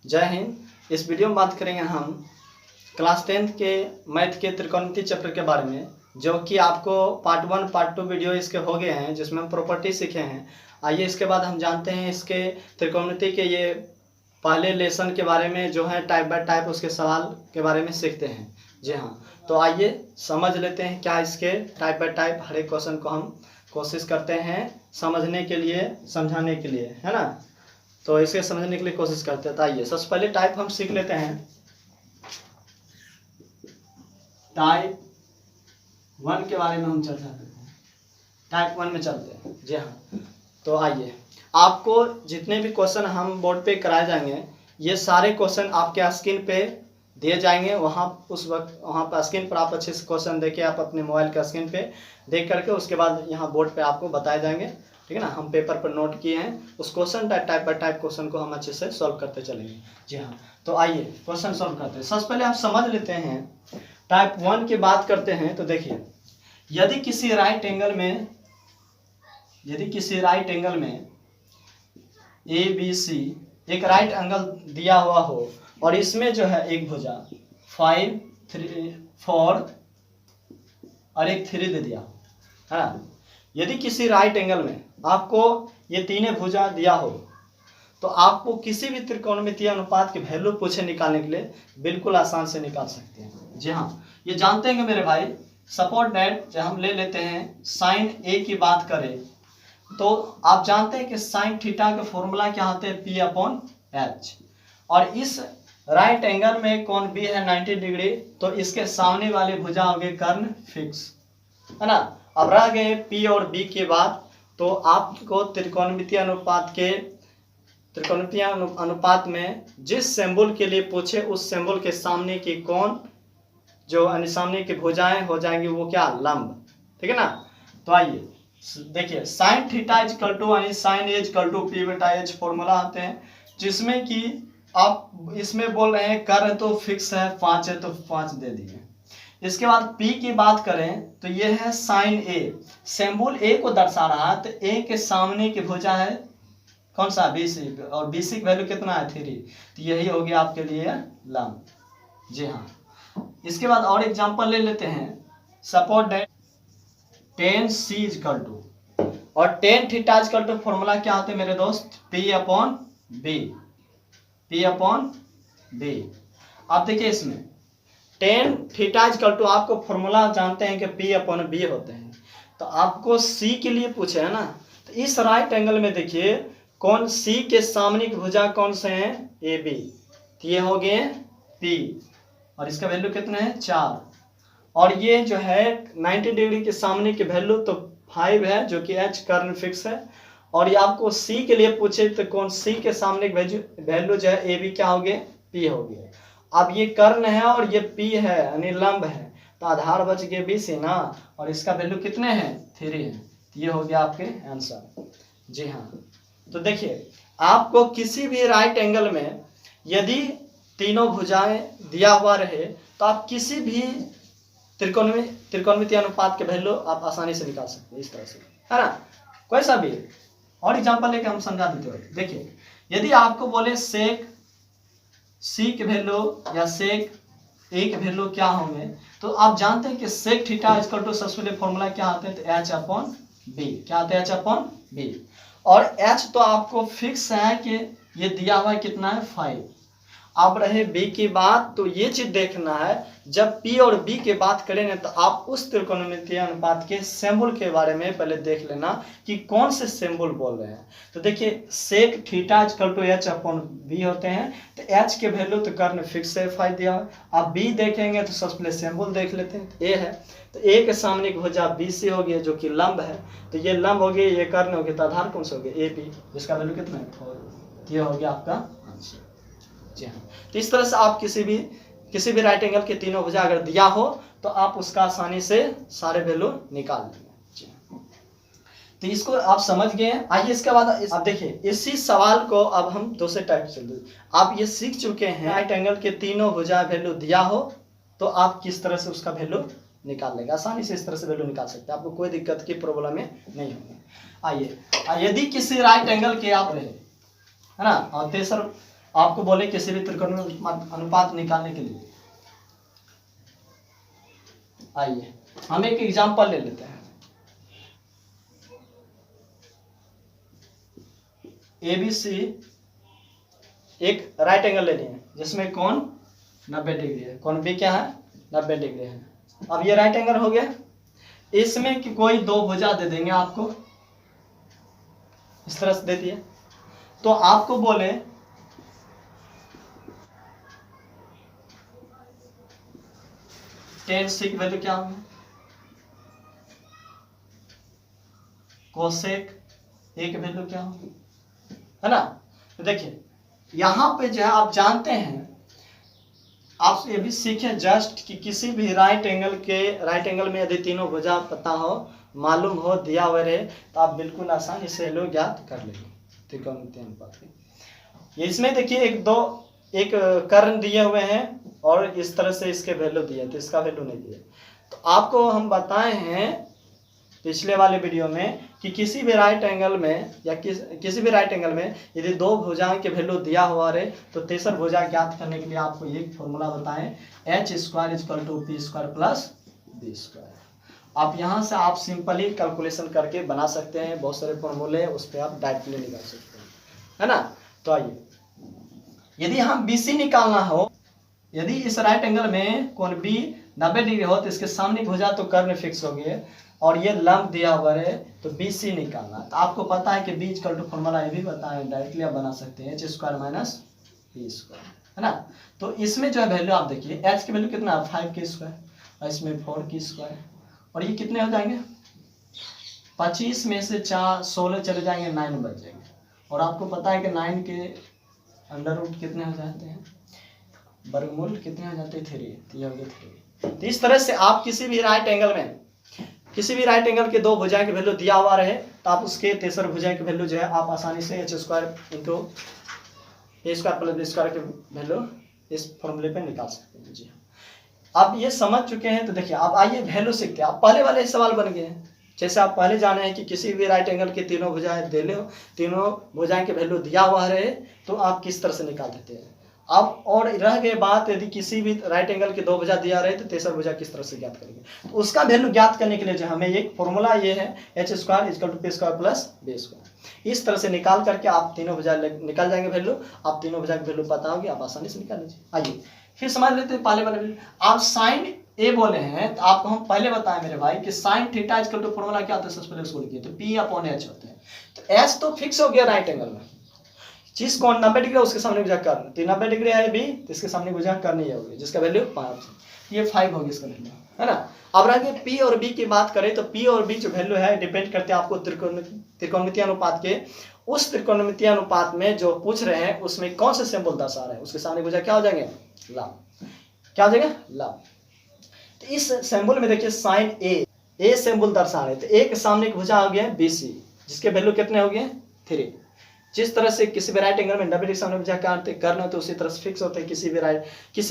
जय हिंद। इस वीडियो में बात करेंगे हम क्लास 10th के मैथ के त्रिकोणमिति चैप्टर के बारे में, जो कि आपको पार्ट 1 पार्ट 2 वीडियो इसके हो गए हैं, जिसमें हम प्रॉपर्टी सीखे हैं। आइए इसके बाद हम जानते हैं इसके त्रिकोणमिति के ये पहले लेसन के बारे में, जो है टाइप बाय टाइप उसके सवाल के बारे में सीखते हैं। जी हाँ, तो आइए समझ लेते हैं क्या इसके टाइप बाय टाइप हर एक क्वेश्चन को हम कोशिश करते हैं समझने के लिए, समझाने के लिए, है ना। तो इसे समझने के लिए कोशिश करते हैं। तो आइए सबसे पहले टाइप हम सीख लेते हैं। टाइप 1 के बारे में हम चर्चा करते हैं। टाइप 1 में चलते हैं। जी हाँ, तो आइए आपको जितने भी क्वेश्चन हम बोर्ड पे कराए जाएंगे, ये सारे क्वेश्चन आपके स्क्रीन पे दिए जाएंगे। वहाँ उस वक्त वहाँ पर स्क्रीन पर आप अच्छे से क्वेश्चन देखिए, आप अपने मोबाइल के स्क्रीन पे देख करके उसके बाद यहाँ बोर्ड पे आपको बताए जाएंगे। ठीक है ना, हम पेपर पर नोट किए हैं। उस question type bye type question को हम अच्छे से सॉल्व करते चलेंगे। जी हाँ, तो आइए क्वेश्चन सॉल्व करते हैं। सबसे पहले हम समझ लेते हैं टाइप 1 की बात करते हैं। तो देखिए, यदि किसी राइट एंगल में ABC एक राइट एंगल दिया हुआ हो और इसमें जो है एक भुजा 5, 3, 4 और एक 3 दे दिया है ना। यदि किसी राइट एंगल में आपको ये तीनों भुजा दिया हो, तो आपको किसी भी त्रिकोणमितीय अनुपात की वैल्यू पूछे निकालने के लिए बिल्कुल आसान से निकाल सकते हैं। जी हाँ, ये जानते हैं मेरे भाई। सपोज दैट जब हम ले लेते हैं साइन ए की बात करें, तो आप जानते हैं कि साइन थीटा का फॉर्मूला क्या होता है, P/H। और इस राइट एंगल में कोण B है 90 डिग्री, तो इसके सामने वाले भुजा हो गए कर्ण फिक्स, है ना। अब रह गए P और B के बाद, तो आपको त्रिकोणमितीय अनुपात में जिस सिंबल के लिए पूछे, उस सिंबल के सामने की कोण, जो सामने की भुजाएं हो जाएंगी वो क्या, लंब। ठीक है ना। तो आइए देखिए, साइन थीटा इक्वल टू यानी sine A equal to P/H formula आते हैं, जिसमें कि आप इसमें बोल रहे हैं कर्ण तो फिक्स है 5 है, तो 5 दे दिए। इसके बाद P की बात करें तो ये है साइन ए, सिंबल ए को दर्शा रहा है, तो ए के सामने की भुजा है कौन सा, BC, और BC की वैल्यू कितना है 3, तो यही हो गया आपके लिए लंब। जी हाँ, इसके बाद और एग्जांपल ले लेते हैं। Suppose that tan C equal to, और tan theta equal to formula क्या होता है मेरे दोस्त, P/B। आप देखिए इसमें tan थीटा इक्वल टू, आपको फॉर्मूला जानते हैं कि P/B होते हैं। तो आपको C के लिए पूछे है ना, तो इस राइट एंगल में देखिए कौन C के सामने की भुजा कौन से हैं, AB, तो ये हो गए P, और इसका वैल्यू कितना है 4। और ये जो है 90 डिग्री के सामने की वैल्यू तो 5 है, जो कि H कर्ण फिक्स है। और ये आपको C के लिए पूछे, तो कौन C के सामने की वैल्यू जो है AB क्या हो गए, P हो गए। अब ये कर्ण है और ये P है यानी लंब है, तो आधार बच गए BC ना, और इसका वैल्यू कितने हैं 3 है। ये हो गया आपके आंसर। जी हाँ, तो देखिए आपको किसी भी राइट एंगल में यदि तीनों भुजाएं दिया हुआ रहे, तो आप किसी भी त्रिकोणमितीय अनुपात के वैल्यू आप आसानी से निकाल सकते हैं, इस तरह से, है ना। कोई सा भी और एग्जांपल लेके हम समझा देते हैं। देखिए, यदि आपको बोले सेक C के वैल्यू या सेक A के वैल्यू क्या होंगे, तो आप जानते हैं कि सेक थीटा इक्वल टू सबसे पहले फॉर्मूला क्या आता है, तो H/B। क्या आता है, H/B। और H तो आपको फिक्स है कि ये दिया हुआ है कितना है 5। अब रहे B की बात, तो ये चीज देखना है, जब P और B की बात करेंगे तो आप उस त्रिकोणमितीय अनुपात के सिंबल के बारे में पहले देख लेना कि कौन से सिंबल बोल रहे हैं। तो देखिए सेक थीटा इक्वल टू H/B होते हैं, तो H के वैल्यू तो कर्ण फिक्स है 5 दिया। अब B देखेंगे तो सबसे पहले सिंबल देख लेते हैं, A है, तो A के सामने की भुजा BC हो गया, जो कि लंब है, तो ये लंब हो गया, ये कर्ण हो गया, तो आधार कौन सा हो गया AP, जिसका वैल्यू कितना है 4। ये हो गया आपका आंसर। जी हाँ, तो इस तरह से आप किसी भी राइट एंगल के तीनों भुजा अगर दिया हो, तो आप उसका आसानी से सारे वैल्यू निकाल लेंगे। जी हाँ, तो इसको आप समझ गए। आइए इसके बाद आप देखिए, इसी सवाल को अब हम दूसरे टाइप से आप ये सीख चुके हैं, राइट एंगल के तीनों भुजा वैल्यू दिया हो तो आप किस तरह से उसका वैल्यू निकाल लेंगे। आसानी से इस तरह से वैल्यू निकाल सकते हैं, आपको कोई दिक्कत की प्रॉब्लम नहीं होगी। आइए, यदि किसी राइट एंगल के आप रहे, है ना, और आपको बोले किसी भी त्रिकोणमितीय अनुपात निकालने के लिए, आइए हम एक एग्जांपल ले लेते हैं। ABC एक राइट एंगल ले लिए जिसमें कोण 90 डिग्री है, कोण B क्या है 90 डिग्री है। अब ये राइट एंगल हो गया, इसमें कि कोई दो भुजा दे देंगे आपको, इस तरह से दे दिए, तो आपको बोले tan C की वैल्यू क्या होगी, कोसेक A की वैल्यू क्या होगी, है ना। तो देखिए यहां पे जो है आप जानते हैं, आप ये भी सीखे जस्ट कि किसी भी राइट एंगल में यदि तीनों भुजा पता हो, मालूम हो, दिया हुआ रहे, तो आप बिल्कुल आसानी से लोग ज्ञात कर लेंगे त्रिकोणमितीय अनुपात। इसमें देखिए एक कर्ण दिए हुए हैं और इस तरह से इसके वैल्यू दिए, तो इसका वैल्यू नहीं दिया। तो आपको हम बताए हैं पिछले वाले वीडियो में कि किसी भी राइट एंगल में या किसी भी राइट एंगल में यदि दो भुजाओं के वैल्यू दिया हुआ रहे, तो तीसरा भुजा ज्ञात करने के लिए आपको एक फॉर्मूला बताएं, h² = p² + b²। आप यहां से आप सिंपली कैलकुलेशन करके बना सकते हैं, बहुत सारे फॉर्मूले उस पर आप डायरेक्टली निकाल सकते हैं, है ना। तो आइए, यदि हम BC निकालना हो, यदि इस राइट एंगल में कोण B 90 डिग्री हो, तो इसके सामने भुजा तो कर्ण फिक्स हो गए और ये लंब दिया हुआ है, तो BC निकालना। तो आपको पता है कि B = फॉर्मूला ये भी बताएं, डायरेक्टली आप बना सकते हैं h² - p², है ना। तो इसमें जो है वैल्यू आप देखिए, h की वैल्यू कितना है 5k² और इसमें 4k², और ये कितने हो जाएंगे 25 में से 16 चले जाएंगे, 9 बच जाएंगे। और आपको पता है कि 9 के अंडर रूट कितने हो जाते हैं, वर्गमूल कितने हो जाते हैं 3, तो ये हो गया 3। तो इस तरह से आप किसी भी राइट एंगल के दो भुजाएं की वैल्यू दिया हुआ रहे, तो आप उसके तीसरे भुजा की वैल्यू जो है आप आसानी से h² × a² + b² की वैल्यू इस फॉर्मूले पे निकाल सकते हैं। जी अब ये समझ चुके हैं, तो देखिए अब आइए वैल्यू सीखते हैं। आप पहले वाले सवाल बन गए हैं, जैसे आप पहले जाने हैं कि किसी भी राइट एंगल के तीनों भुजाएं दे लो, तीनों भुजाएं की वैल्यू दिया हुआ रहे, तो आप किस तरह से निकाल देते हैं। अब और रह गए बात, यदि किसी भी राइट एंगल के दो भुजा दिया रहे, तो तीसरा भुजा किस तरह से ज्ञात करेंगे। तो उसका वैल्यू ज्ञात करने के लिए जो हमें एक फॉर्मूला ये है, h² = p² + b²। इस तरह से निकाल करके आप तीनों भुजा निकल जाएंगे वैल्यू, आप तीनों भुजा की वैल्यू पता होगी, आप आसानी से निकाल लीजिए। आइए फिर समझ लेते हैं पहले वाले। आप sin A बोले हैं, तो आपको हम पहले बताएं मेरे भाई कि sin θ = फॉर्मूला क्या होता है, सबसे पहले उसको लिखिए, तो p/h होते हैं। तो h तो फिक्स हो गया राइट एंगल में, जिस कोण 90 डिग्री है उसके सामने भुजा कर्ण, तो 90 डिग्री है B, तो इसके सामने भुजा कर्ण ही होगी, जिसका वैल्यू 5, ये 5 होगी इसका वैल्यू, है ना। अब रह गए P और B की बात करें, तो P और B जो वैल्यू है डिपेंड करते हैं आपको त्रिकोणमितीय अनुपात के। उस त्रिकोणमितीय अनुपात में जो पूछ रहे हैं उसमें कौन से सिंबल दर्शा रहे हैं, उसके सामने भुजा क्या हो जाएंगे, लंब। क्या हो जाएगा, लंब। तो इस सिंबल में देखिए sin A सिंबल दर्शा रहे, तो A के सामने एक भुजा हो गया BC, जिसके वैल्यू कितने हो गए 3। जिस तरह से किसी भी राइट एंगल में 90 डिग्री सामने भुजा करना, तो उसी तरह से फिक्स होते हैं किसी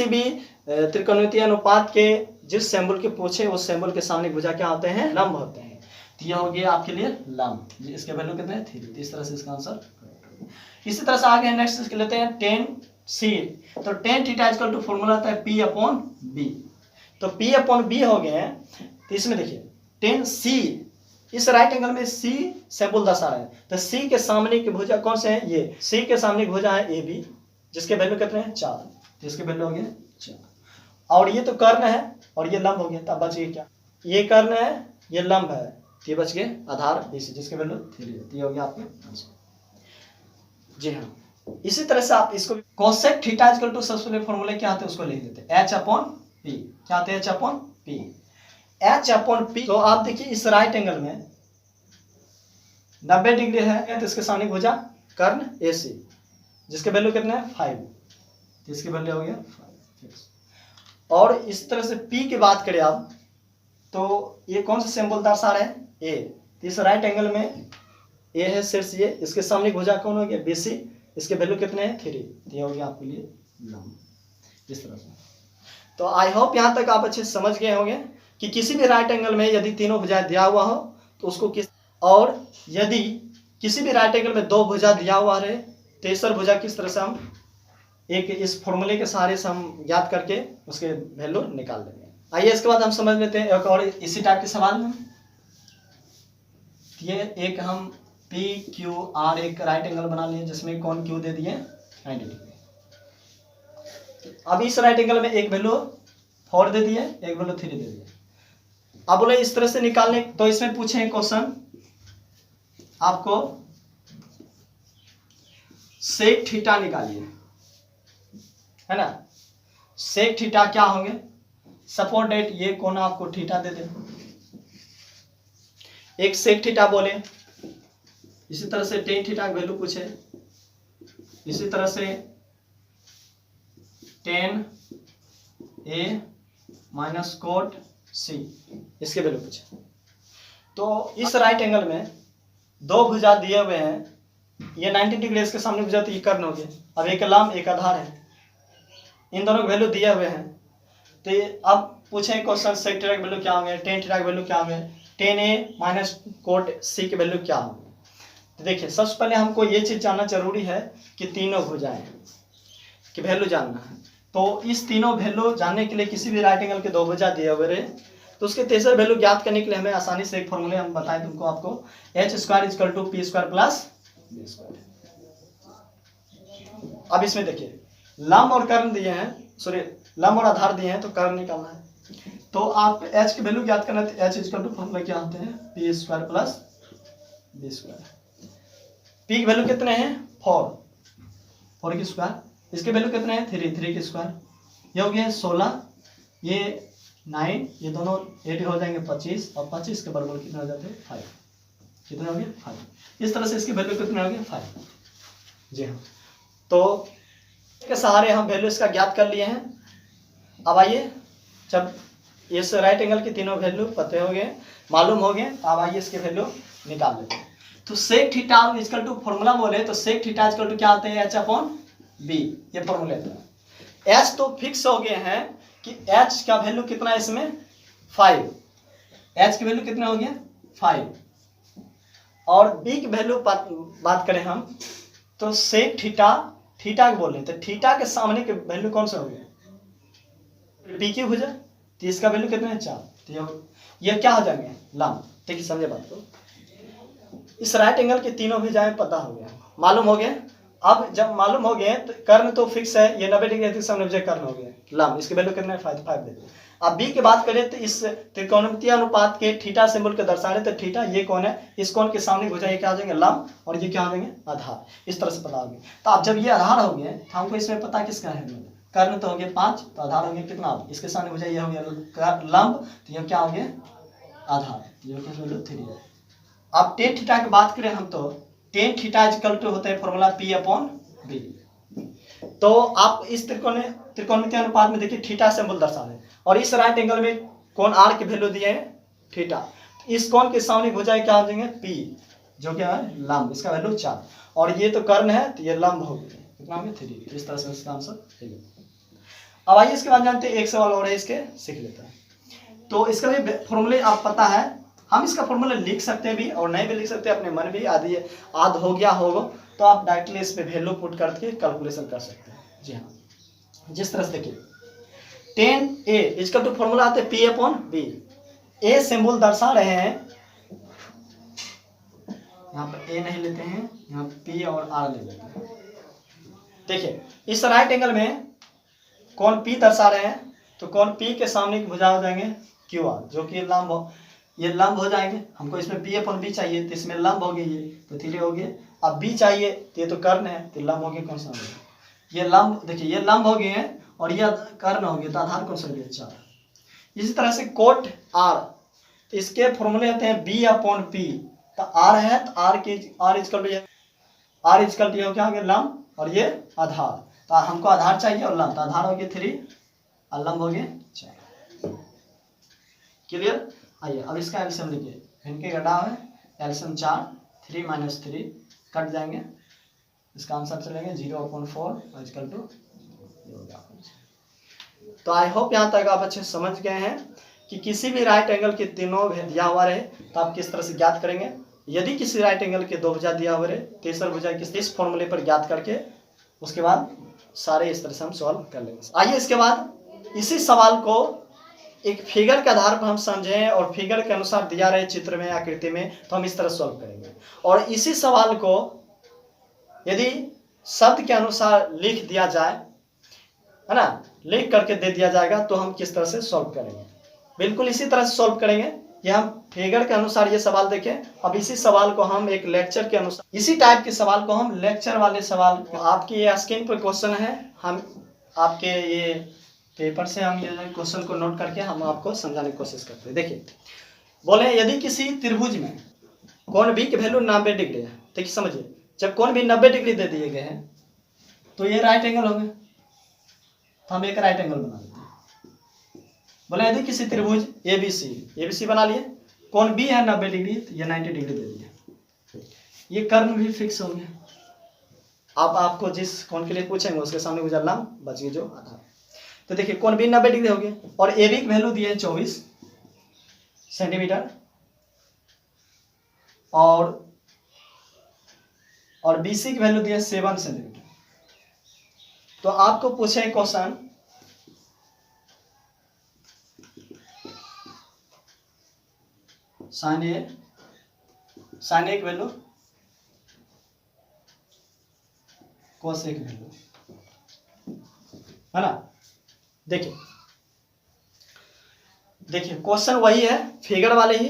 भी त्रिकोणमितीय अनुपात के जिस सिंबल के पूछे उस सिंबल के सामने भुजा क्या होते हैं, लंब होते हैं। तो यह हो गया आपके लिए लंब, इसके वैल्यू कितने हैं 3। इस तरह से इसका आंसर। इसी तरह से आगे नेक्स्ट लेते हैं tan C। तो tan θ = फॉर्मूला आता है p/b, तो p/b हो गए हैं। तो इसमें देखिए tan C, इस राइट एंगल में C सिंबल दर्शा रहा है, तो C के सामने की भुजा कौन से है, ये C के सामने की भुजा है AB, जिसके वैल्यू कितने हैं 4, जिसके वैल्यू हो गए 4। और ये तो कर्ण है और ये लंब हो गया, तब बच गया क्या, ये कर्ण है ये लंब है, ये बच गए आधार BC, जिसके वैल्यू 3 है। ये हो गया आपके आंसर। जी हाँ, इसी तरह से आप इसको कोसेक θ = सबसे पहले फॉर्मूले क्या आते हैं उसको लिख देते हैं, h/p। क्या आते हैं, h/p। h/p। तो आप देखिए इस राइट एंगल में 90 डिग्री है, तो इसके सामने भुजा कर्ण AC, जिसके वैल्यू कितने हैं 5, तो इसकी वैल्यू हो गया 5। और इस तरह से P की बात करें आप, तो ये कौन सा सिंबल दर्शा रहे हैं, A। तो इस राइट एंगल में A है शीर्ष, ये इसके सामने भुजा कौन हो गया BC, इसके वैल्यू कितने हैं 3, तो ये हो गया आपके लिए लंब। इस तरह से। तो आई होप यहाँ तक आप अच्छे समझ गए होंगे कि किसी भी राइट एंगल में यदि तीनों भुजाएं दिया हुआ हो तो उसको किस, और यदि किसी भी राइट एंगल में दो भुजा दिया हुआ रहे, तीसरा भुजा किस तरह से हम एक इस फॉर्मूले के सहारे से हम ज्ञात करके उसके वैल्यू निकाल देंगे। आइए इसके बाद हम समझ लेते हैं एक और इसी टाइप के सवाल में। ये एक हम पी क्यू आर एक राइट एंगल बना लिए जिसमें कौन क्यू दे दिए 90 डिग्री। अब इस राइट एंगल में एक वैल्यू 4 दे दिए, एक वैल्यू 3 दे दिए। अब बोले इस तरह से निकालने, तो इसमें पूछे क्वेश्चन आपको सेक थीटा निकालिए, है ना। सेक थीटा क्या होंगे, सपोज डेट ये कोण आपको थीटा दे दे, एक सेक थीटा बोले। इसी तरह से टेन थीटा की वैल्यू पूछे, इसी तरह से टेन ए माइनस कोट सी इसके वैल्यू पूछे। तो इस राइट एंगल में दो भुजा दिए हुए हैं, ये 90 डिग्री इसके सामने भुजा तो ये कर्ण हो गया। अब एक लंब एक आधार है, इन दोनों के वैल्यू दिए हुए हैं। तो अब पूछे क्वेश्चन सेक थीटा की वैल्यू क्या होंगे, टेन थीटा की वैल्यू क्या होंगे, टेन ए माइनस कोट सी की वैल्यू क्या होंगे। तो देखिए सबसे पहले हमको ये चीज जानना जरूरी है कि तीनों भुजाएं की वैल्यू जानना है। तो इस तीनों वैल्यू जानने के लिए किसी भी राइट एंगल के दो भुजा दिए हुए रहे तो उसके तीसरे वैल्यू ज्ञात करने के लिए हमें आसानी से एक फॉर्मूले हम बताएं तुमको, आपको H square equal to P square plus B square. अब इसमें देखिए लंब और कर्ण दिए हैं, सॉरी लंब और आधार दिए हैं, तो कर्ण निकालना है। तो आप एच की वैल्यू ज्ञात करना है, एच इक्वल टू फॉर्मूला क्या होते हैं, P square plus B square. P की वैल्यू कितने हैं 4 की स्क्वायर, इसके वैल्यू कितने हैं 3 की स्क्वायर। ये हो गया 16, ये 9, ये दोनों 8 हो जाएंगे 25, और 25 के बराबर कितने हो जाते हैं 5। कितने हो गए 5। इस तरह से इसकी वैल्यू कितने हो गए 5। जी हाँ, तो इसके सहारे हम वैल्यू इसका ज्ञात कर लिए हैं। अब आइए जब इस राइट एंगल की तीनों वैल्यू पते हो गए, मालूम हो गए, अब आइए इसके वैल्यू निकाल लेते हैं। तो sec theta equal to formula बोले तो सेक थीटा इक्वल टू क्या होते हैं, एच अपॉन बी, ये फॉर्मूला है। एच तो फिक्स हो गए हैं कि एच का वैल्यू कितना है इसमें 5, एच की वैल्यू कितना हो गया 5। और बी की वैल्यू बात करें हम तो सेक थीटा, थीटा के बोल रहे हैं तो थीटा के सामने के वैल्यू कौन सा हो गया पी की भुजा, तो इसका वैल्यू कितना है 4। तो ये क्या हो जाएंगे लंब। देखिए समझे बात को, इस राइट एंगल के तीनों भुजाएं पता हो गया, मालूम हो गए। अब जब मालूम हो गए तो कर्ण तो फिक्स है, ये 90 डिग्री सामने भुजा कर्ण हो गया लंब, इसके वैल्यू कितना है 5 दे दिए। अब बी की बात करें तो इस त्रिकोणमितीय अनुपात के थीटा सिंबल के दर्शा रहे, तो थीटा ये कौन है, इस कोण के सामने भुजा ये क्या हो जाएंगे लंब, और ये क्या हो जाएंगे आधार। इस तरह से पता हो गया। तो अब जब ये आधार हो गए तो हमको इसमें पता किसका है, कर्ण तो हो गया 5, तो आधार हो गया कितना, इसके सामने भुजा ये हो गया लंब, तो ये क्या हो गया आधार, ये हो गया 3 है। अब टेन थीटा की बात करें हम तो टेन थीटा इक्वल टू होता है फॉर्मूला पी अपॉन बी। तो आप इस त्रिकोणमितीय अनुपात में देखिए थीटा सिंबल दर्शा है, और इस राइट एंगल में कोण आर की वैल्यू दिए है थीटा, इस कोण के सामने भुजा क्या हो जाएंगे पी, जो क्या है लंब, इसका वैल्यू 4, और ये तो कर्ण है तो ये लंब हो गया कितना हो गया 3। इस तरह से इसका आंसर है। अब आइए इसके बाद जानते हैं एक सवाल और है, इसके सीख लेते हैं। तो इसका भी फॉर्मूले आप पता है, हम इसका फॉर्मूला लिख सकते हैं भी और नहीं भी लिख सकते हैं, अपने मन भी आदि आध हो गया होगा तो आप डायरेक्टली इस पे वैल्यू पुट करके कैलकुलेशन कर सकते हैं। जी हाँ, जिस तरह से देखिए 10a इसका तो फॉर्मूला आता है p upon b। a symbol दर्शा रहे हैं, यहाँ पर a नहीं लेते हैं, यहाँ p और r ले लेते हैं। देखिए इस राइट एंगल में कौन p दर्शा रहे हैं, तो कौन p के सामने भुजा हो जाएंगे QR, जो कि लंब, ये लंब हो जाएंगे। हमको इसमें p अपॉन b चाहिए तो इसमें लंब हो गए, ये तो 3 हो गए। अब b चाहिए तो ये तो कर्ण है, तो लंब हो गया कौन सा हो गया, ये लंब, देखिए ये लंब हो गए हैं और ये कर्ण हो गया, तो आधार कौन सा हो गया 4। इसी तरह से कोट r, तो इसके फॉर्मूले होते हैं b अपॉन p, तो r है तो r इक्वल टू क्या हो गया लंब, और ये आधार, तो हमको आधार चाहिए और लंब, तो आधार हो गया 3 और लंब हो गया 4। क्लियर। आइए अब इसका एलसीएम लिखिए, इनके गड्ढा है एलसीएम 4, 3 माइनस 3 कट जाएंगे, इसका आंसर चलेंगे 0/4 इक्वल टू। तो आई होप यहाँ तक आप अच्छे समझ गए हैं कि किसी भी राइट एंगल के तीनों दिया हुआ रहे तो आप किस तरह से ज्ञात करेंगे। यदि किसी राइट एंगल के दो भुजा दिया हुआ रहे, तीसरा भुजा किस फॉर्मूले पर ज्ञात करके उसके बाद सारे इस तरह से हम सॉल्व कर लेंगे। आइए इसके बाद इसी सवाल को एक फिगर के आधार पर हम समझें और फिगर के अनुसार दिया रहे चित्र में आकृति में, तो हम इस तरह सॉल्व करेंगे। और इसी सवाल को यदि शब्द के अनुसार लिख दिया जाए, है ना, लिख करके दे दिया जाएगा, तो हम किस तरह से सॉल्व करेंगे, बिल्कुल इसी तरह से सॉल्व करेंगे। ये हम फिगर के अनुसार ये सवाल देखें। अब इसी सवाल को हम एक लेक्चर के अनुसार, इसी टाइप के सवाल को हम लेक्चर वाले सवाल, आपकी ये स्क्रीन पर क्वेश्चन है, हम आपके ये पेपर से हम ये क्वेश्चन को नोट करके हम आपको समझाने की कोशिश करते हैं। देखिए, बोले यदि किसी त्रिभुज में कोण बी की वैल्यू 90 डिग्री है, देखिए समझिए, जब कोण बी 90 डिग्री दे दिए गए हैं तो ये राइट एंगल होंगे, तो हम एक राइट एंगल बना लेते हैं। बोले यदि किसी त्रिभुज एबीसी बना लिए, कोण बी है 90 डिग्री, तो ये 90 डिग्री दे दिए, ये कर्म भी फिक्स हो गया। अब आपको जिस कोण के लिए पूछेंगे उसके सामने गुजरना बच गई जो आधार। तो देखिए कोण बी 90 डिग्री हो गया और ए बी की वैल्यू दी है 24 सेंटीमीटर और बी सी की वैल्यू दी है 7 सेंटीमीटर। तो आपको पूछे क्वेश्चन, साइन ए की वैल्यू, कॉस ए की वैल्यू, है ना। देखिए क्वेश्चन वही है, फिगर वाले ही,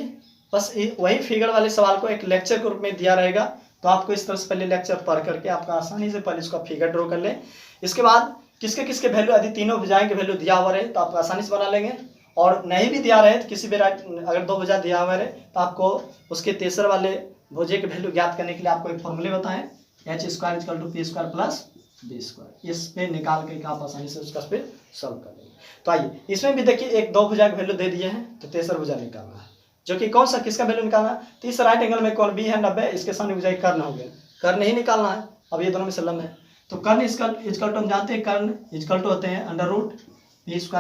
बस वही फिगर वाले सवाल को एक लेक्चर के रूप में दिया रहेगा। तो आपको इस तरह से पहले लेक्चर पढ़ करके आपका आसानी से पहले इसका फिगर ड्रॉ कर ले। इसके बाद किसके किसके वैल्यू, यदि तीनों भुजाएं के वैल्यू दिया हुआ रहे तो आप आसानी से बना लेंगे, और नहीं भी दिया रहे तो किसी भी अगर 2 भुजा दिया हुआ रहे तो आपको उसके तेसर वाले भुजे के वैल्यू ज्ञात करने के लिए आपको एक फॉर्मूले बताएं, h² = p² + b²। इस पे निकाल के आप आसानी से उसका पे सॉल्व कर लेंगे। तो आइए इसमें भी देखिए, एक 2 भुजा के वैल्यू दे दिए हैं, तो तेसर भुजा निकालना है, जो कि कौन सा, किसका वैल्यू निकालना है, तो इस राइट एंगल में कोण बी है 90, इसके सामने भुजा कर्ण हो गया, कर्ण नहीं निकालना है, अब ये दोनों में से लंब है। तो कर्ण इजकल टू हम जानते हैं, कर्ण इजकल टू होते हैं √p²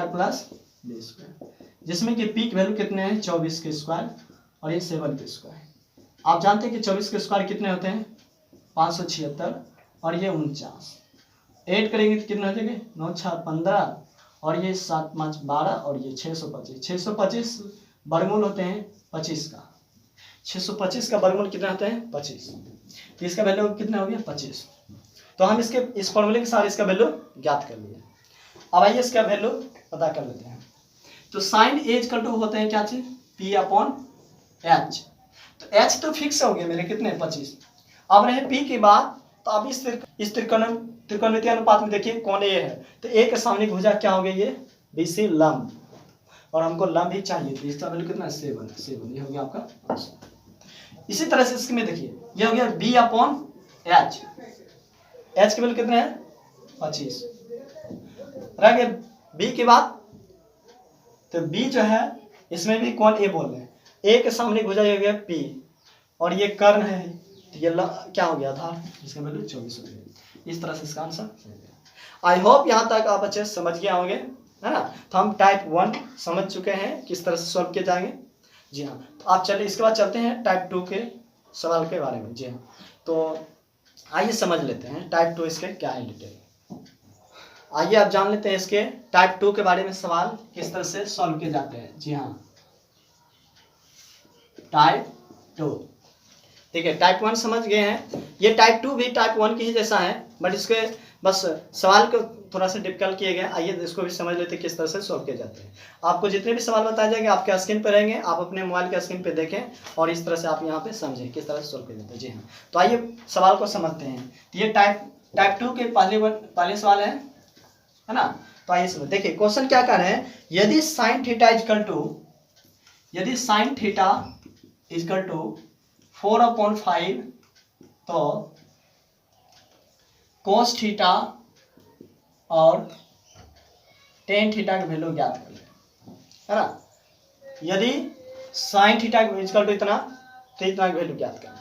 + b², जिसमें कि p की वैल्यू कितने हैं 24 के स्क्वायर और ये 7 के स्क्वायर। आप जानते हैं कि 24 के स्क्वायर कितने होते हैं 576 और ये 49, ऐड करेंगे तो कितने हो जाएंगे 9 6 15 और ये 7 5 12 और ये 625 वर्गमूल होते हैं 25 का, 625 का वर्गमूल कितने होते हैं 25, तो इसका वैल्यू कितना हो गया 25। तो हम इस फॉर्मूले के साथ इसका वैल्यू ज्ञात कर लिए। अब आइए इसका वैल्यू पता कर लेते हैं। तो साइन ए = होते हैं क्या चीज, p/h। तो h तो फिक्स हो गए मेरे कितने 25। अब रहे p की बात, तो अब इस त्रिकोणमितीय अनुपात में देखिए कोण ए है, तो ए के सामने भुजा क्या हो गई ये BC लंब, और हमको लंब ही चाहिए, तो इसका वैल्यू कितना 7, ये हो गया आपका आंसर। इसी तरह से इसमें देखिए ये हो गया b/h, h की वैल्यू कितने है 25। रह गए b की बात, तो b जो है इसमें भी कोण a बोल रहे हैं, a के सामने भुजा हो गया p और ये कर्ण है, तो ये क्या हो गया आधार, इसका वैल्यू 24 हो गया। इस तरह से इसका आंसर। आई होप यहाँ तक आप अच्छे से समझ गए होंगे, है ना। तो हम टाइप 1 समझ चुके हैं किस तरह से सॉल्व किए जाएंगे। जी हाँ, तो आप चलिए इसके बाद चलते हैं टाइप 2 के सवाल के बारे में। जी हाँ, तो आइए समझ लेते हैं टाइप 2 इसके क्या है डिटेल। आइए आप जान लेते हैं इसके टाइप 2 के बारे में, सवाल किस तरह से सॉल्व किए जाते हैं। जी हाँ, टाइप 2 ठीक है, टाइप 1 समझ गए हैं, ये टाइप 2 भी टाइप 1 की ही जैसा है, बट इसके बस सवाल को थोड़ा सा डिफिकल्ट किए गए। आइए इसको भी समझ लेते हैं किस तरह से सॉल्व किए जाते हैं। आपको जितने भी सवाल बताए जाएंगे आपके स्क्रीन पर रहेंगे, आप अपने मोबाइल के स्क्रीन पे देखें और इस तरह से आप यहाँ पे समझें किस तरह से सॉल्व किए जाते हैं। जी हाँ, तो आइए सवाल को समझते हैं। तो ये टाइप 2 के पहले सवाल है ना। तो आइए समझ, देखिए क्वेश्चन क्या कर रहे हैं, यदि साइन थीटा इजकल टू 4/5 तो cos थीटा और tan थीटा की वैल्यू ज्ञात कर लें, है ना। यदि sin थीटा इजकल टू इतना, तो इतना की वैल्यू ज्ञात करना।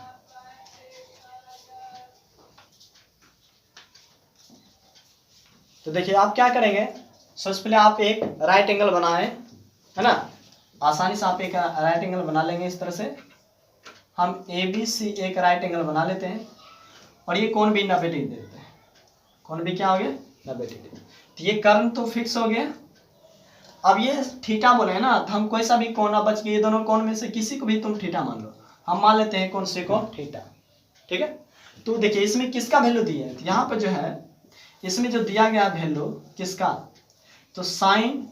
तो देखिए आप क्या करेंगे, सबसे पहले आप एक राइट एंगल बनाएं, है ना। आसानी से आप एक राइट एंगल बना लेंगे। इस तरह से हम ABC एक राइट एंगल बना लेते हैं और ये कोण भी 90 डिग्री देते हैं। कोण भी क्या हो गया 90 डिग्री। तो ये कर्ण तो फिक्स हो गया। अब ये थीटा बोले हैं ना, तो हम कोई सा भी कोण बच गया, ये दोनों कोण में से किसी को भी तुम थीटा मान लो। हम मान लेते हैं कौन से को थीटा, ठीक है। तो देखिए इसमें किसका वैल्यू दिया है, यहाँ पर जो है इसमें जो दिया गया वैल्यू किसका, तो साइन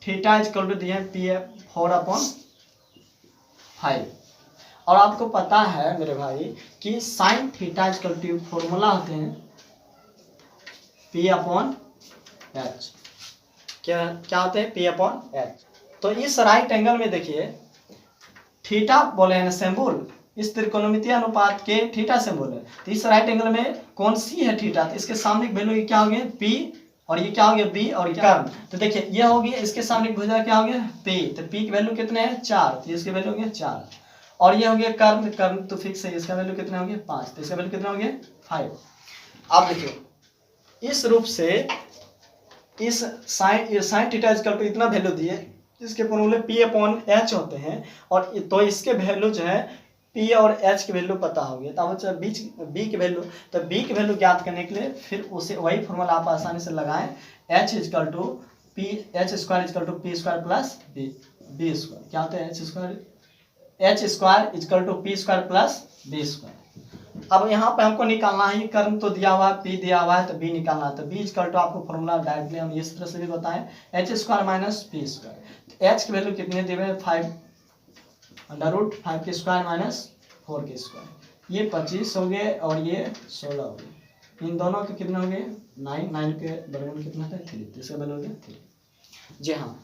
थीटा इक्वल टू दिया है P/4/5। और आपको पता है मेरे भाई कि sine theta equal to formula होते हैं P/H। क्या होते हैं P/H। तो इस राइट एंगल में देखिए थीटा बोले हैं ना सिंबल, इस त्रिकोणमितीय अनुपात के थीटा सिंबल है। तो इस राइट एंगल में कौन सी है थीटा, तो इसके सामने वैल्यू क्या हो गया P, और ये क्या हो गया B, और कर्ण। तो देखिए ये हो गया, इसके सामने भुजा क्या हो गया P, तो P की वैल्यू कितने हैं 4, तो इसके वैल्यू हो गया 4। और ये हो गया कर्ण, कर्ण तो फिक्स है, इसका वैल्यू कितना हो गया 5, तो इसका वैल्यू कितना हो गया 5। आप देखिए इस रूप से इस साइन थीटा इक्वल टू इतना वैल्यू दिए, इसके फॉर्मूले P/H होते हैं। और तो इसके वैल्यू जो है P और H की वैल्यू पता होगी, तो अब बीच B की वैल्यू, तो B की वैल्यू ज्ञात करने के लिए फिर उसे वही फॉर्मूला आप आसानी से लगाएं, H equal to H square equal to P square plus B square. क्या होता है H square equal to P square plus B square. अब यहाँ पे हमको निकालना है, कर्ण तो दिया हुआ है P दिया हुआ है, तो B निकालना है। तो B इक्वल टू आपको फॉर्मूला डायरेक्टली हम इस तरह से भी बताएं, H square minus P square. तो H की वैल्यू कितने दिए हुए 5 √5 के स्क्वायर माइनस 4 के स्क्वायर। ये 25 हो गए और ये 16 हो गए। इन दोनों के कितने हो गए 9 के बराबर कितना था 3, तो इसका वैल्यू हो गया 3। जी हाँ,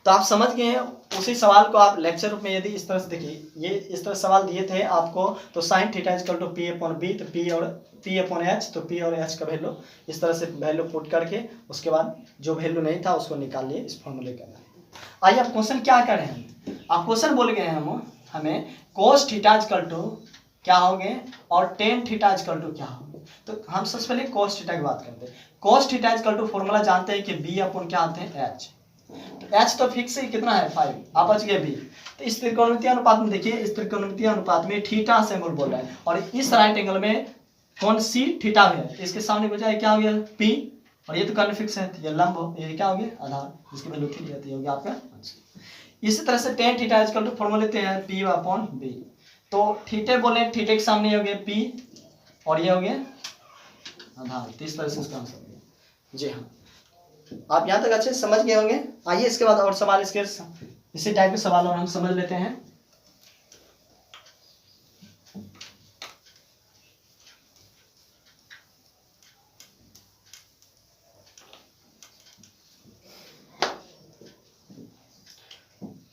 तो आप समझ गए हैं। उसी सवाल को आप लेक्चर रूप में यदि इस तरह से देखिए, ये इस तरह सवाल दिए थे आपको, तो sine theta equal to P/B, तो P और P/H, तो P और H का वैल्यू इस तरह से वैल्यू पुट करके उसके बाद जो वैल्यू नहीं था उसको निकालिए, इस फॉर्मूले का। आइए आप क्वेश्चन क्या कर रहे हैं, आप क्वेश्चन बोल गए हैं हमें कोस थीटा इक्वल टू क्या होंगे और टेन थीटा इक्वल टू क्या होंगे। तो हम सबसे पहले कोस थीटा की बात करते हैं। Cos theta equal to formula जानते हैं कि B/क्या आते हैं H। तो H तो फिक्स ही कितना है 5, आप बच गए B। तो इस त्रिकोणमितीय अनुपात में देखिए, इस त्रिकोणमितीय अनुपात में थीटा सिंबल बोल रहा है, और इस राइट एंगल में कौन सी थीटा है, इसके सामने बजाय क्या हो गया P, और ये तो कर्ण फिक्स है, तो ये लंब, ये क्या हो गया आधार, जिसकी वैल्यू 3 रहती होगी आपका। इसी तरह से tan theta equal to formula लेते हैं P/B। तो थीटे बोले, थीटे के सामने हो गया P और ये हो गया आधार, तो इस तरह से इसका आंसर हो गया। जी हाँ, आप यहाँ तक अच्छे से समझ गए होंगे। आइए इसके बाद और सवाल, इसके इसी टाइप के सवाल और हम समझ लेते हैं।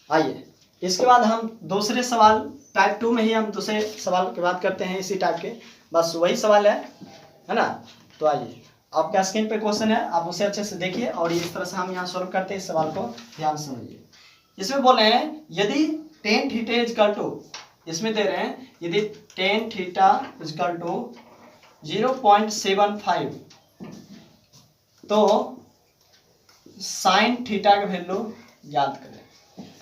आइए इसके बाद हम दूसरे सवाल टाइप 2 में ही हम दूसरे सवाल की बात करते हैं, इसी टाइप के, बस वही सवाल है ना। तो आइए, आपका स्क्रीन पे क्वेश्चन है, आप उसे अच्छे से देखिए और इस तरह से हम यहाँ सॉल्व करते हैं। इस सवाल को ध्यान से समझिए। इसमें बोल रहे हैं यदि टेन थीटा इक्वल टू, इसमें दे रहे हैं यदि टेन थीटा इक्वल टू 0.75, तो साइन थीटा का वैल्यू याद करें।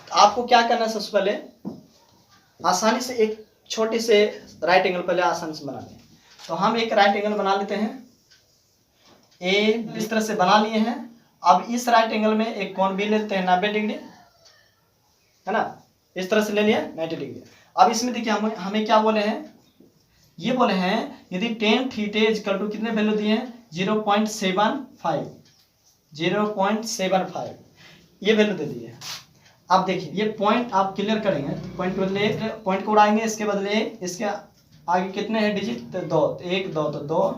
तो आपको क्या करना है, सबसे पहले आसानी से एक छोटे से राइट एंगल पहले आसानी से बना लें। तो हम एक राइट एंगल बना लेते हैं, ए इस तरह से बना लिए हैं। अब इस राइट एंगल में एक कोण भी लेते हैं 90 डिग्री, है ना, इस तरह से ले लिया 90 डिग्री। अब इसमें देखिए हमें क्या बोले हैं, ये बोले हैं यदि टेन थीटा इक्वल टू कितने वैल्यू दिए हैं 0.75, 0.75 ये वैल्यू दे दी है। अब देखिए ये पॉइंट आप क्लियर करेंगे, पॉइंट बदले, पॉइंट को उड़ाएंगे, इसके बदले इसके आगे कितने हैं डिजिट, तो 2, 1 2 तो 2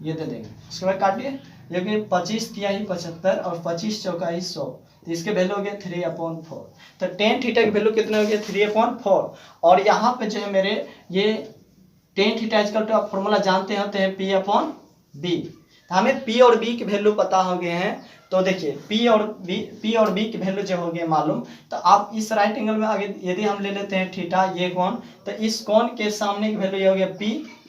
ये दे देंगे। इसके बाद काटिए, ये 25 तिहाई 75 और 25 चौकाई 100, तो इसके वैल्यू हो गया 3/4। तो टेन थीटा की वैल्यू कितने हो गया 3/4। और यहाँ पे जो है मेरे ये टेन थीटा इक्वल टू आप फॉर्मूला जानते होते हैं P/B। तो हमें P और B की वैल्यू पता हो गए हैं। तो देखिए P और B की वैल्यू जो हो गए मालूम, तो आप इस राइट एंगल में आगे यदि हम ले लेते हैं थीटा, ये कोण, तो इस कोण के सामने की वैल्यू ये हो गया P,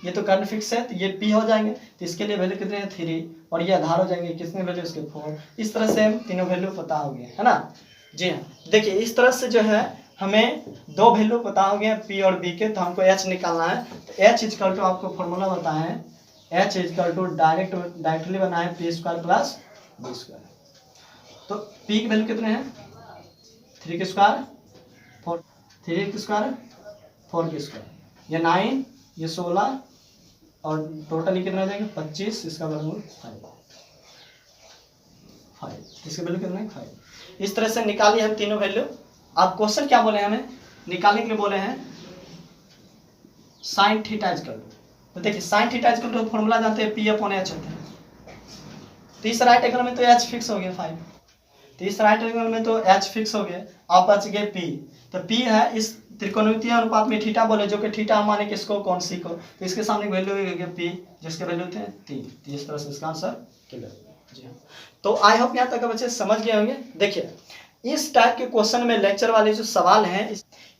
ये तो कर्ण फिक्स है, तो ये P हो जाएंगे। तो इसके लिए वैल्यू कितने हैं 3, और ये आधार हो जाएंगे कितने वैल्यू इसके 4। इस तरह से तीनों वैल्यू पता हो गए, है ना। जी हाँ, देखिए इस तरह से जो है हमें 2 वैल्यू पता हो गए P और B के, तो हमको H निकालना है। तो H इक्वल टू आपको फॉर्मूला बताएं एच इजकल टू डायरेक्टली बना है P square plus B square. तो पी की वैल्यू कितने हैं 3 के स्क्वायर 4, 3 के स्क्वायर 4 के स्क्वायर, ये 9 ये 16 और टोटल कितना हो जाएगा 25, इसका वर्गमूल 5, इसके वैल्यू कितना है 5। इस तरह से निकालिए हम तीनों वैल्यू। आप क्वेश्चन क्या बोले हैं हमें निकालने के लिए बोले हैं साइन थीटा इजकल टू। तो देखिए sine theta equal to formula जानते हैं पी अपॉन एच होता है। तो इस राइट एंगल में तो एच फिक्स हो गया 5, तो इस राइट एंगल में तो एच फिक्स हो गया, अब बच गए पी। तो पी है इस त्रिकोणमितीय अनुपात में थीटा बोले, जो कि थीटा हम माने किसको कौन सी को, तो इसके सामने वैल्यू हो गया पी, जिसके वैल्यू थे 3। तो इस तरह से इसका आंसर क्लियर। जी हाँ, तो आई होप यहाँ तक बच्चे समझ गए होंगे। देखिए इस टाइप के क्वेश्चन में लेक्चर वाले जो सवाल हैं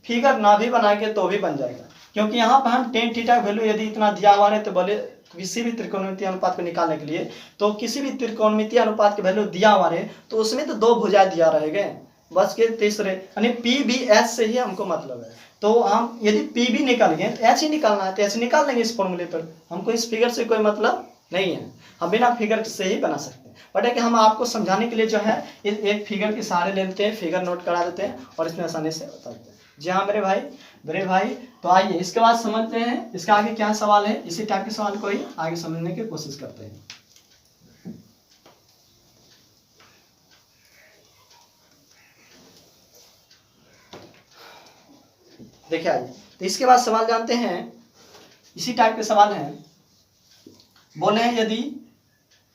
फिगर ना भी बनाएंगे तो भी बन जाएगा, क्योंकि यहाँ पर हम टेन थीटा वैल्यू यदि इतना दिया हुआ है तो बोले किसी भी त्रिकोणमितीय अनुपात को निकालने के लिए, तो किसी भी त्रिकोणमितीय अनुपात की वैल्यू दिया हुआ है तो उसमें तो 2 भुजाएं दिया रहेंगे, बस के तीसरे यानी पी बी एच से ही हमको मतलब है। तो हम यदि पी भी निकाल गए तो एच ही निकालना है, तो एच निकाल लेंगे इस फॉर्मूले पर, हमको इस फिगर से कोई मतलब नहीं है, हम बिना फिगर से ही बना सकते हैं। बट है कि हम आपको समझाने के लिए जो है एक फिगर के सहारे ले लेते हैं, फिगर नोट करा देते हैं और इसमें आसानी से बता देते हैं। जी हाँ मेरे भाई, तो आइए इसके बाद समझते हैं इसका आगे क्या सवाल है। इसी टाइप के सवाल को ही आगे समझने की कोशिश करते हैं। देखिए आइए, तो इसके बाद सवाल जानते हैं, इसी टाइप के सवाल हैं। बोले हैं यदि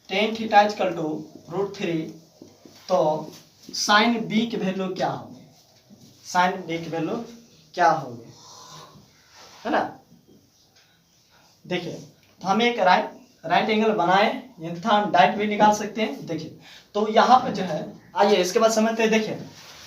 टेन थीटा इक्वल टू √3 तो साइन बी की वैल्यू क्या होगी, साइन बी की वैल्यू क्या होगी, है ना। देखिए तो हम एक राइट एंगल बनाए, यदि हम डायरेक्ट भी निकाल सकते हैं। देखिए तो यहाँ पे जो है, आइए इसके बाद समझते हैं। देखिए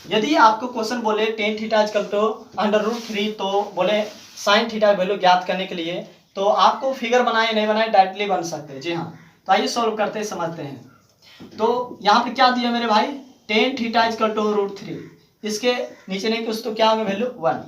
यदि आपको क्वेश्चन बोले टेन थीटा इक्वल टू √3 तो बोले साइन थीटा वैल्यू ज्ञात करने के लिए, तो आपको फिगर बनाए नहीं बनाए डायरेक्टली बन सकते हैं। जी हाँ, तो आइए सॉल्व करते हैं, समझते हैं। तो यहाँ पे क्या दिया मेरे भाई, टेन थीटा इक्वल टू √3, इसके नीचे नहीं कुछ तो क्या होगा वैल्यू 1,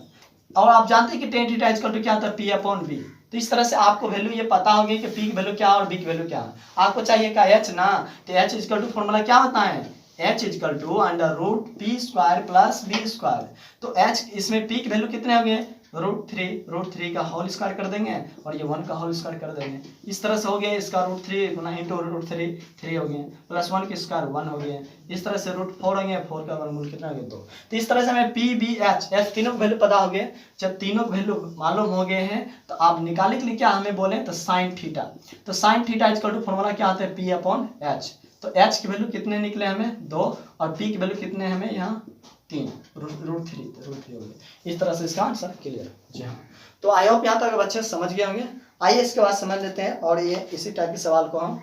और आप जानते हैं कि टेन थीटा इक्वल टू क्या होता है पी अपॉन बी। तो इस तरह से आपको वैल्यू ये पता होगी कि पी की वैल्यू क्या है और बी की वैल्यू क्या है। आपको चाहिए क्या एच ना, तो एच इक्वल टू फॉर्मूला क्या होता है, h equal to √p square plus B square. तो एच इसमें पी की वैल्यू कितने हो गए √3 का होल स्क्वायर कर देंगे और ये 1 का होल स्क्वायर कर देंगे। इस तरह से हो गया, इसका √3 गुना इंटू √3 3 हो गए, प्लस 1 के स्क्वायर 1 हो गए। इस तरह से √4 हो गए, 4 का वर्गमूल कितना हो गया 2। तो इस तरह से हमें पी बी एच तीनों वैल्यू पता हो गए। जब तीनों वैल्यू मालूम हो गए हैं तो आप निकालने के लिए क्या हमें बोले, तो साइन थीटा। तो sine theta equal to formula क्या आता है पी अपॉन एच। तो एच की वैल्यू कितने निकले हमें 2 और पी की वैल्यू कितने हमें यहाँ 3 √3 हो गए। इस तरह से इसका आंसर क्लियर। जी हाँ, तो आई होप यहाँ तक बच्चे समझ गए होंगे। आइए इसके बाद समझ लेते हैं और ये इसी टाइप के सवाल को हम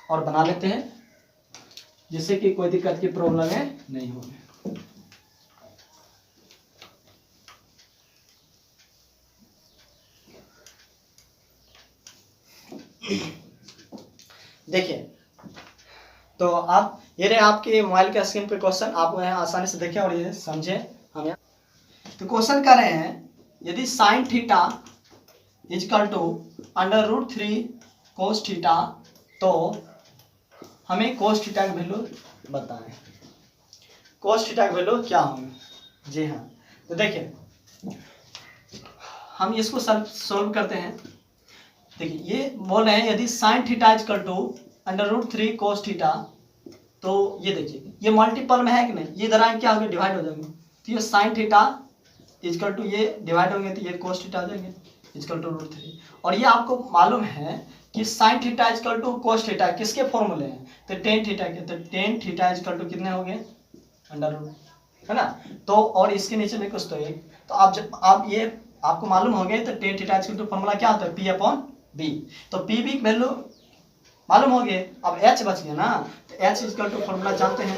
और बना लेते हैं, जिससे कि कोई दिक्कत की प्रॉब्लम नहीं होगी। देखिए तो आप ये रहे आपके मोबाइल के स्क्रीन पे क्वेश्चन, आप यहाँ आसानी से देखें और ये समझे। हम यहाँ तो क्वेश्चन कर रहे हैं, यदि sine theta equal to √3 cos theta तो हमें कोस थीटा की वैल्यू बताएं, कोस थीटा की वैल्यू क्या होगी। जी हाँ, तो देखिए हम इसको सोल्व करते हैं। देखिए ये बोल रहे हैं यदि sine theta equal to √3 cos theta, तो ये देखिए ये मल्टीपल में है कि नहीं, ये इधर क्या हो गया डिवाइड हो जाएंगे। तो ये साइन थीटा इक्वल टू ये डिवाइड होंगे तो ये कोस थीटा आ जाएंगे इक्वल टू √3। और ये आपको मालूम है कि sine theta equal to cos theta किसके फॉर्मूले हैं, तो टेन थीटा के। तो टेन थीटा इक्वल टू कितने हो गए √, है ना। तो और इसके नीचे में कुछ तो एक, तो आप जब आप ये आपको मालूम हो गए तो tan theta equal to formula क्या होता है पी अपॉन बी। तो पी बी वैल्यू मालूम हो गए, अब एच बच गया ना, तो एच इक्वल टू फॉर्मूला जानते हैं,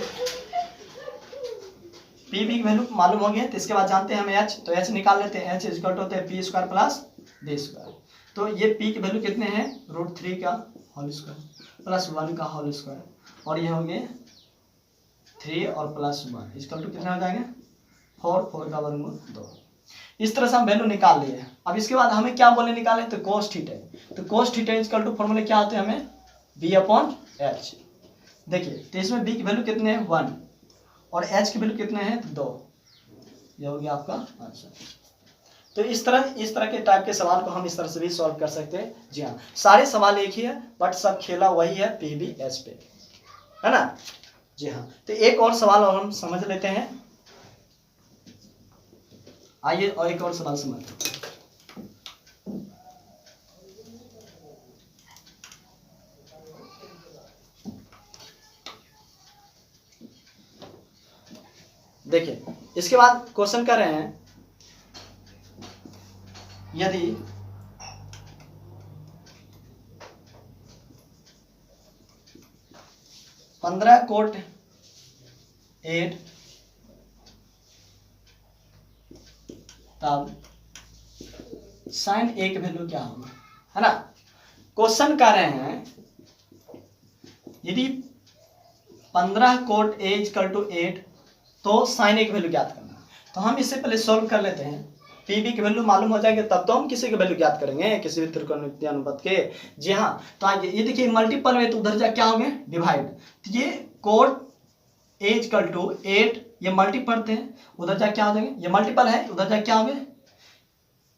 पी बी की वैल्यू मालूम हो गया। तो इसके बाद जानते हैं हम एच, तो एच निकाल लेते हैं। एच इक्वल टू होता है P square plus B square. तो ये पी की वैल्यू कितने हैं √3 का होल स्क्वायर प्लस 1 का होल स्क्वायर, और ये हो गए 3 और प्लस 1 इक्वल टू कितना हो जाएंगे 4 का वर्गमूल 2। इस तरह से हम वैल्यू निकाल लिए। अब इसके बाद हमें क्या बोले निकालें, तो cos थीटा। तो cos थीटा इक्वल टू फॉर्मूले क्या होते हैं हमें, b/h। देखिए तो इसमें b की वैल्यू कितने हैं 1 और h की वैल्यू कितने हैं 2। ये हो गया आपका आंसर। तो इस तरह के टाइप के सवाल को हम इस तरह से भी सॉल्व कर सकते हैं। जी हाँ, सारे सवाल एक ही है बट सब खेला वही है PBH पे, है ना। जी हाँ, तो एक और सवाल और हम समझ लेते हैं। आइए और एक और सवाल समझते हैं। देखिए इसके बाद क्वेश्चन कर रहे हैं, यदि (15 8 तब sin A की वैल्यू क्या होगी, है ना। क्वेश्चन कर रहे हैं यदि 15 cot A = 8 तो sin A की वैल्यू ज्ञात करना है। तो हम इससे पहले सॉल्व कर लेते हैं। PB की वैल्यू मालूम हो जाएगी तब तो हम किसी की वैल्यू ज्ञात करेंगे, किसी भी त्रिकोणमितीय अनुपात के। जी हाँ, तो आइए ये देखिए मल्टीपल में तो उधर जा क्या होंगे डिवाइड। तो ये cot A = 8 ये मल्टीपल थे, उधर जा क्या हो जाएंगे, ये मल्टीपल है उधर जा क्या होंगे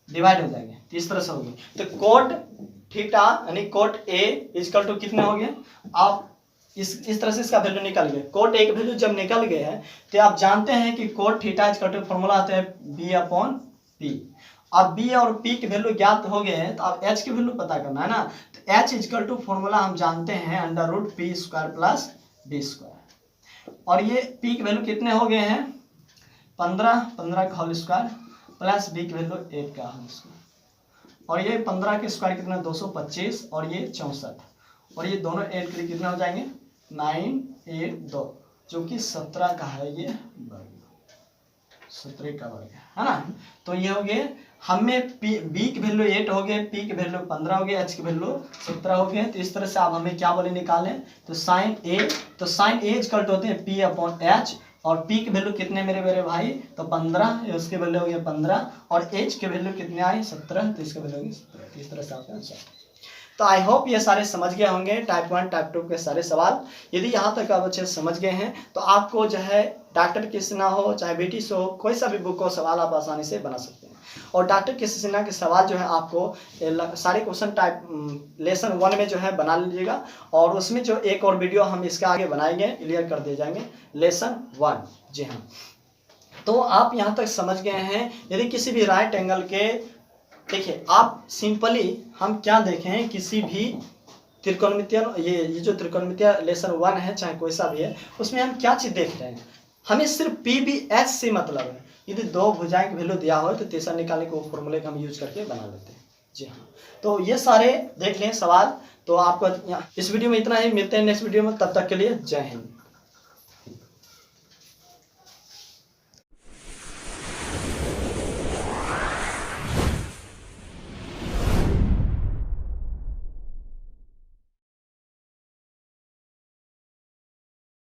डिवाइड हो जाएंगे। तो इस तरह से होगी। तो cot थीटा यानी cot A = कितने हो गए, आप इस तरह से इसका वैल्यू निकल गया। cot A की वैल्यू जब निकल गए है तो आप जानते हैं कि cot थीटा = फॉर्मूला आता है b/p। अब b और p की वैल्यू ज्ञात हो गए हैं तो अब h की वैल्यू पता करना है ना। तो h = फॉर्मूला हम जानते हैं √p² + b²। और ये p की वैल्यू कितने हो गए हैं 15 का होल स्क्वायर प्लस b की वैल्यू 8 का होल स्क्वायर। और ये 15 के स्क्वायर कितना 225 और ये 64 और ये दोनों ऐड करके कितना हो जाएंगे 982 जो कि 17 का है, ये वर्ग 17 का वर्ग है ना। तो ये हो गए हमें b की वैल्यू 8 हो गए, p की वैल्यू 15 हो गए, h की वैल्यू 17 हो गए। तो इस तरह से आप हमें क्या बोले निकालें, तो sin A = होते हैं p/h और p की वैल्यू कितने मेरे भाई तो 15, उसके वैल्यू हो गया 15 और h की वैल्यू कितने आई 17, तो इसका वैल्यू होगी 17। इस तरह से आपका आंसर। तो आई होप ये सारे समझ गए होंगे टाइप 1 टाइप 2 के सारे सवाल। यदि यहाँ तक आप अच्छे समझ गए हैं तो आपको जो है डॉक्टर किस सिन्हा हो चाहे बेटी से हो, कोई सा भी बुक हो सवाल आप आसानी से बना सकते हैं। और डॉक्टर किस सिन्हा के सवाल जो है आपको सारे क्वेश्चन टाइप लेसन 1 में जो है बना लीजिएगा और उसमें जो एक और वीडियो हम इसके आगे बनाएंगे क्लियर कर दिए जाएंगे लेसन 1। जी हाँ, तो आप यहाँ तक समझ गए हैं। यदि किसी भी राइट एंगल के देखिए आप सिंपली हम क्या देखें किसी भी त्रिकोणमितीय ये जो त्रिकोणमितीय लेसन 1 है चाहे कोई सा भी है उसमें हम क्या चीज देख रहे हैं, हमें सिर्फ PBH से मतलब है। यदि दो भुजाएं की वैल्यू दिया हो तो तीसरा निकालने को फॉर्मूले का हम यूज करके बना लेते हैं। जी हाँ, तो ये सारे देख लें सवाल। तो आपको इस वीडियो में इतना ही, मिलते हैं नेक्स्ट वीडियो में, तब तक के लिए जय हिंद।